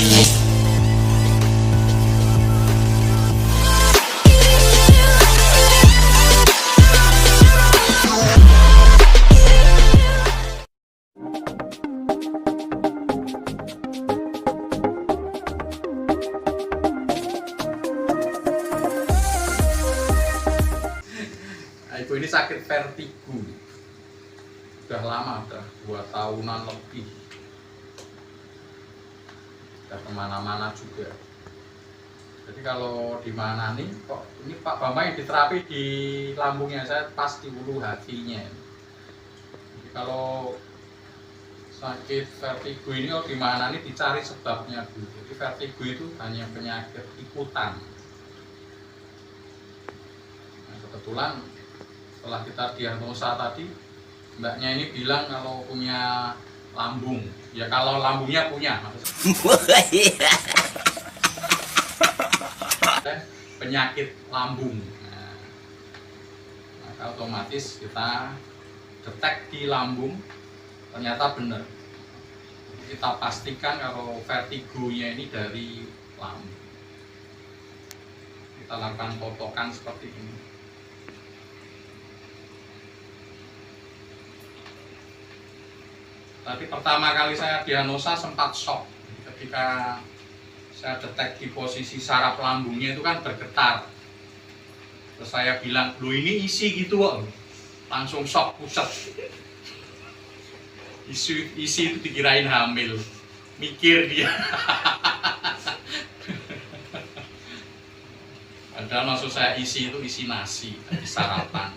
Ibu ini sakit vertigo, udah lama, udah 2 tahunan lebih, udah kemana-mana juga. Jadi kalau di mana nih, kok ini Pak Bambang yang diterapi di lambungnya, saya pas di ulu hatinya. Jadi kalau sakit vertigo ini kalau di mana nih dicari sebabnya Bu. Jadi vertigo itu hanya penyakit ikutan. Nah, kebetulan setelah kita diagnosa tadi, mbaknya ini bilang kalau punya lambung, ya kalau lambungnya punya maksudnya penyakit lambung. Nah, maka otomatis kita detek di lambung, ternyata benar. Kita pastikan kalau vertigonya ini dari lambung. Kita lakukan totokan seperti ini. Tapi pertama kali saya diagnosa sempat shock ketika saya detek di posisi saraf lambungnya itu kan bergetar. Terus saya bilang, "Loh ini isi gitu kok." Langsung shock pusat. Isi itu dikirain hamil. Mikir dia. Padahal maksud saya isi itu isi nasi, di sarapan.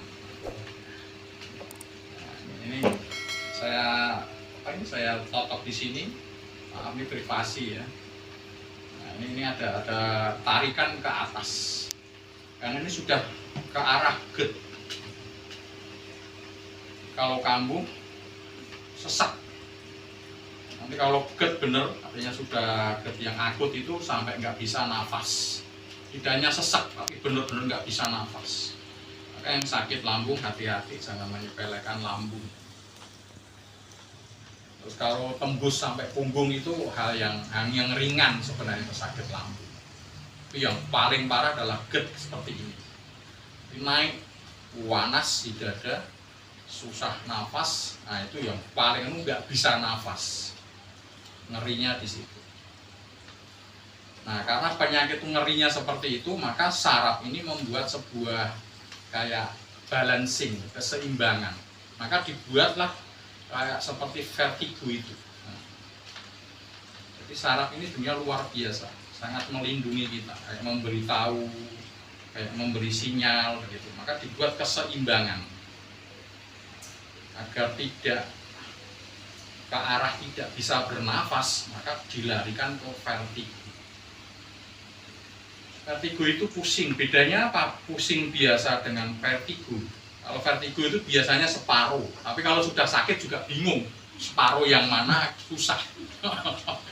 Nah, ini saya totok di sini. Maaf, ini privasi ya. Nah, ini ada tarikan ke atas. Karena ini sudah ke arah GERD. Kalau kambuh sesak. Nanti kalau GERD bener, artinya sudah GERD yang akut itu sampai nggak bisa nafas. Tidak hanya sesak, tapi bener-bener nggak bisa nafas. Maka yang sakit lambung hati-hati, jangan menyepelekan lambung. Terus kalau tembus sampai punggung itu hal yang ringan sebenarnya sakit lambung. Tapi yang paling parah adalah GERD seperti ini. Naik panas di dada, susah nafas. Nah itu yang paling nggak bisa nafas. Ngerinya di situ. Nah karena penyakit ngerinya seperti itu, maka saraf ini membuat sebuah kayak balancing, keseimbangan. Maka dibuatlah kayak seperti vertigo itu. Nah, jadi saraf ini sebenarnya luar biasa, sangat melindungi kita, kayak memberitahu, kayak memberi sinyal begitu. Maka dibuat keseimbangan agar tidak ke arah tidak bisa bernafas, maka dilarikan ke vertigo. Vertigo itu pusing, bedanya apa? Pusing biasa dengan vertigo. Kalau vertigo itu biasanya separuh, tapi kalau sudah sakit juga bingung separuh yang mana, susah.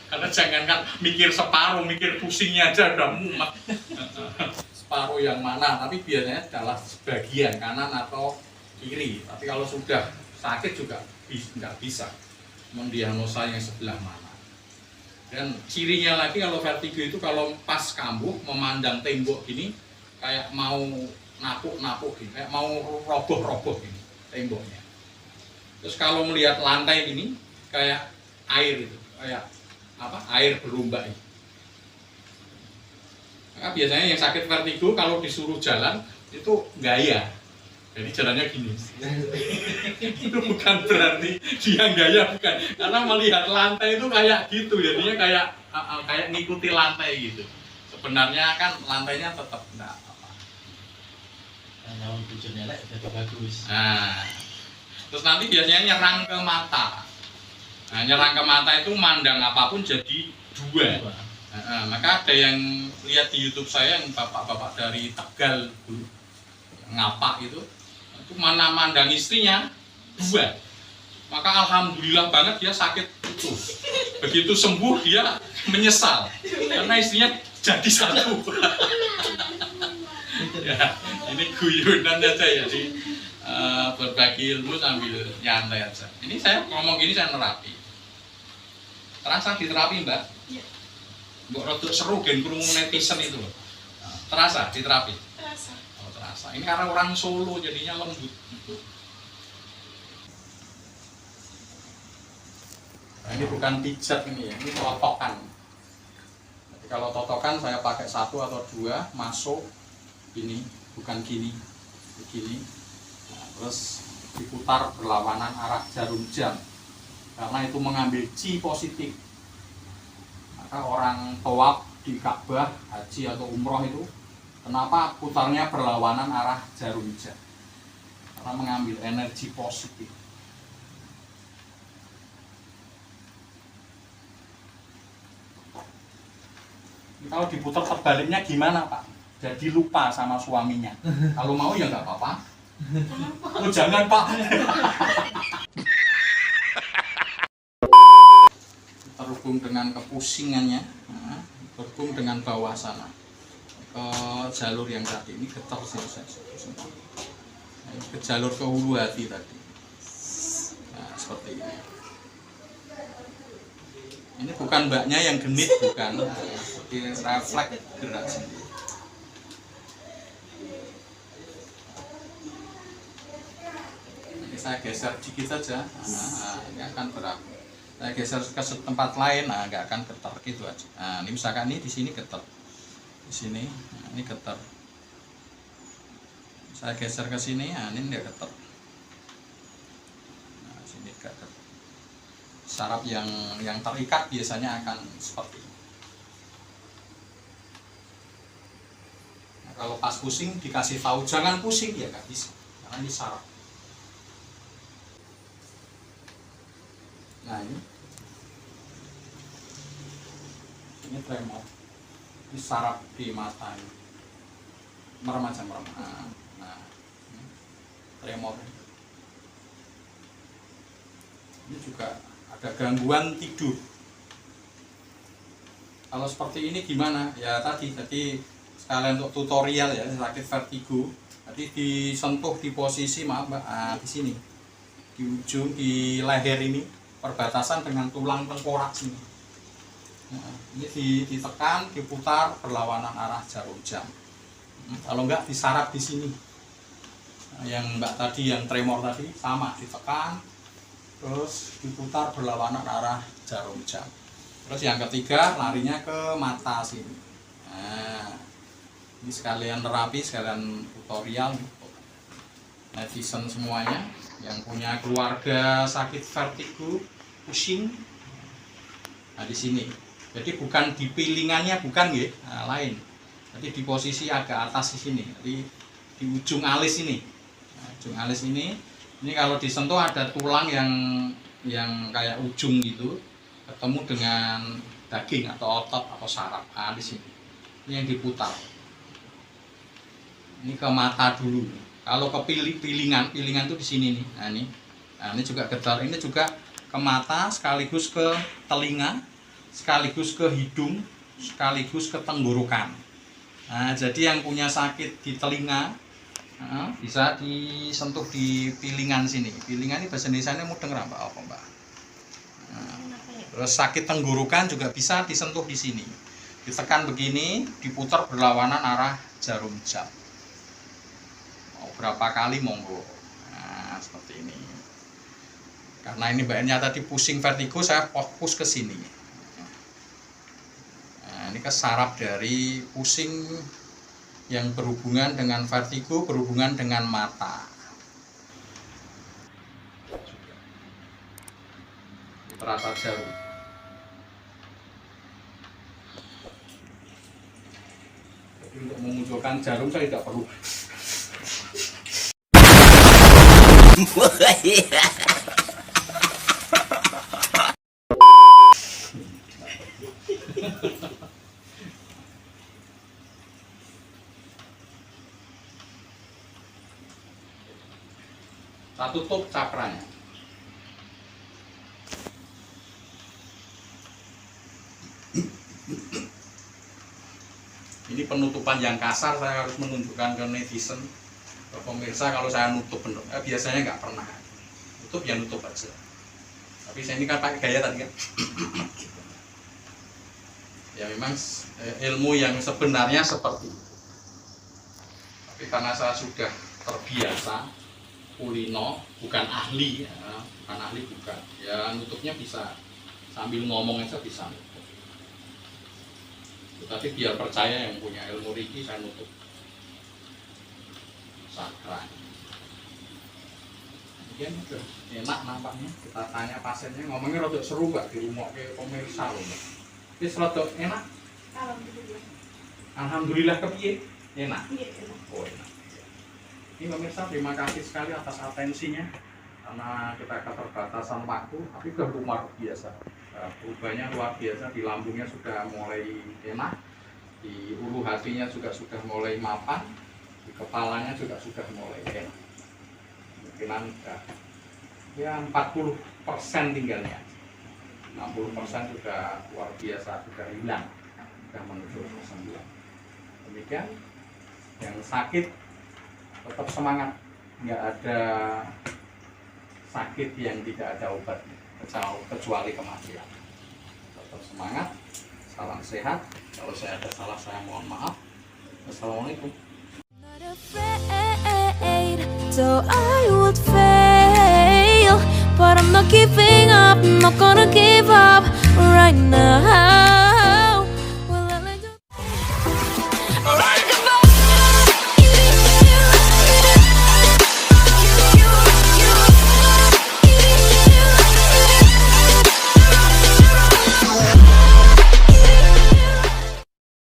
Karena jangankan mikir separuh, mikir pusingnya aja udah mumet. Separuh yang mana, tapi biasanya adalah sebagian kanan atau kiri. Tapi kalau sudah sakit juga nggak bisa mendiagnosa yang sebelah mana. Dan cirinya lagi kalau vertigo itu kalau pas kambuh memandang tembok gini kayak mau napuk-napuk gini, kayak mau roboh-roboh gini temboknya. Terus kalau melihat lantai ini kayak air itu, kayak apa? Air berombak ini. Maka biasanya yang sakit vertigo kalau disuruh jalan itu gaya. Jadi jalannya gini. Itu bukan berarti dia gaya, bukan. Karena melihat lantai itu kayak gitu, jadinya kayak ngikuti lantai gitu. Sebenarnya kan lantainya tetap enggak apa. Kalau tujuan elek jadi bagus. Nah, terus nanti biasanya nyerang ke mata. Nah, nyerang ke mata itu mandang apapun jadi dua. Maka ada yang lihat di YouTube saya yang bapak-bapak dari Tegal dulu ngapak itu mana mandang istrinya dua. Maka alhamdulillah banget dia sakit itu. Begitu sembuh dia menyesal karena istrinya jadi satu. Ya, ini guyonan aja ya, jadi berbagi ilmu sambil nyantai aja. Ini saya ngomong gini saya nerapi. Terasa di terapi Mbak? Iya. Mbok rodok seru gen krungu netizen itu loh. Nah, terasa di terapi? Terasa. Oh, terasa. Ini karena orang Solo jadinya lembut. Nah, ini bukan pijat ini ya, ini totokan. Jadi kalau totokan saya pakai 1 atau 2 masuk ini, bukan gini, begini. Nah, terus diputar berlawanan arah jarum jam. Karena itu mengambil chi positif. Maka orang tawaf di Ka'bah, haji atau umroh itu kenapa putarnya berlawanan arah jarum jam? Karena mengambil energi positif. Kalau diputar terbaliknya gimana Pak? Jadi lupa sama suaminya. Kalau mau ya nggak apa-apa. Oh jangan Pak. Terhubung dengan kepusingannya, terhubung dengan bawah sana ke jalur yang tadi ini getar sih ke jalur ke hulu hati tadi. Nah, seperti ini. Ini bukan mbaknya yang genit, bukan. Seperti refleks gerak sendiri. Ini saya geser dikit saja, nah, ini akan berakhir. Saya geser ke tempat lain, nah nggak akan getar gitu aja. Nah, ini misalkan ini di sini getar, di sini, nah, ini getar. Saya geser ke sini, nah ini nggak getar. Nah, sini nggak getar. Saraf yang terikat biasanya akan seperti ini. Nah, kalau pas pusing dikasih tahu jangan pusing ya nggak bisa, karena ini saraf. Nah ini tremor, ini saraf di mata ini, merem aja merem. Nah ini tremor. Ini juga ada gangguan tidur. Kalau seperti ini gimana? Ya tadi sekalian untuk tutorial ya, sakit vertigo. Tadi disentuh di posisi maaf Mbak, di sini, di ujung di leher ini, perbatasan dengan tulang tengkorak sini. Nah, ini ditekan, diputar berlawanan arah jarum jam. Kalau enggak disarap di sini. Nah, yang Mbak tadi yang tremor tadi sama ditekan, terus diputar berlawanan arah jarum jam. Terus yang ketiga larinya ke mata sini. Nah, ini sekalian terapi, sekalian tutorial. Netizen semuanya yang punya keluarga sakit vertigo, pusing. Nah di sini. Jadi bukan di pilingannya, bukan ya, nah, lain. Jadi di posisi agak atas di sini. Jadi di ujung alis ini. Nah, ujung alis ini kalau disentuh ada tulang yang kayak ujung gitu, ketemu dengan daging atau otot atau saraf. Nah, di sini. Ini yang diputar. Ini ke mata dulu. Kalau ke pilingan tuh di sini nih. Nah, ini juga getar. Ini juga ke mata sekaligus ke telinga, sekaligus ke hidung, sekaligus ke tenggorokan. Nah, jadi yang punya sakit di telinga bisa disentuh di pilingan sini. Pilingan ini bahasa Indonesianya mudeng apa Mbak? Nah, terus sakit tenggorokan juga bisa disentuh di sini. Ditekan begini, diputar berlawanan arah jarum jam. Mau berapa kali monggo. Nah, seperti ini. Karena ini mbaknya tadi pusing vertigo, saya fokus ke sini. Nah, ini ke saraf dari pusing yang berhubungan dengan vertigo, berhubungan dengan mata. Terasa jarum. Jadi untuk memunculkan jarum saya tidak perlu. Kita tutup cakranya. Ini penutupan yang kasar, saya harus menunjukkan ke netizen, ke pemirsa kalau saya nutup benar. Biasanya nggak pernah. Nutup ya nutup aja. Tapi saya ini kan pakai gaya tadi kan. Ya memang ilmu yang sebenarnya seperti itu. Tapi karena saya sudah terbiasa kulino, bukan ahli ya, bukan ahli bukan. Ya nutupnya bisa sambil ngomong aja bisa nutup. Tapi biar percaya yang punya ilmu Reiki saya nutup sakral. Mungkin enak nampaknya. Kita tanya pasiennya ngomongnya rada seru Mbak di rumah ke pemirsa loh Mbak. Wis rada enak. Alhamdulillah. Alhamdulillah kepiye? Enak. Iya, enak. Oh enak. Ini pemirsa terima kasih sekali atas atensinya karena kita keterbatasan waktu, tapi sudah luar biasa. Perubahannya luar biasa, di lambungnya sudah mulai enak, di ulu hatinya juga sudah mulai mapan, di kepalanya juga sudah mulai enak. Kemungkinan ya 40% tinggalnya, 60% sudah luar biasa, sudah hilang, sudah menuju kesembuhan. Demikian, yang sakit tetap semangat, nggak ada sakit yang tidak ada obatnya kecuali kematian. Tetap semangat, salam sehat. Kalau saya ada salah saya mohon maaf. Wassalamualaikum. Not afraid, so I would fail, but I'm not giving up, I'm not gonna give up right now.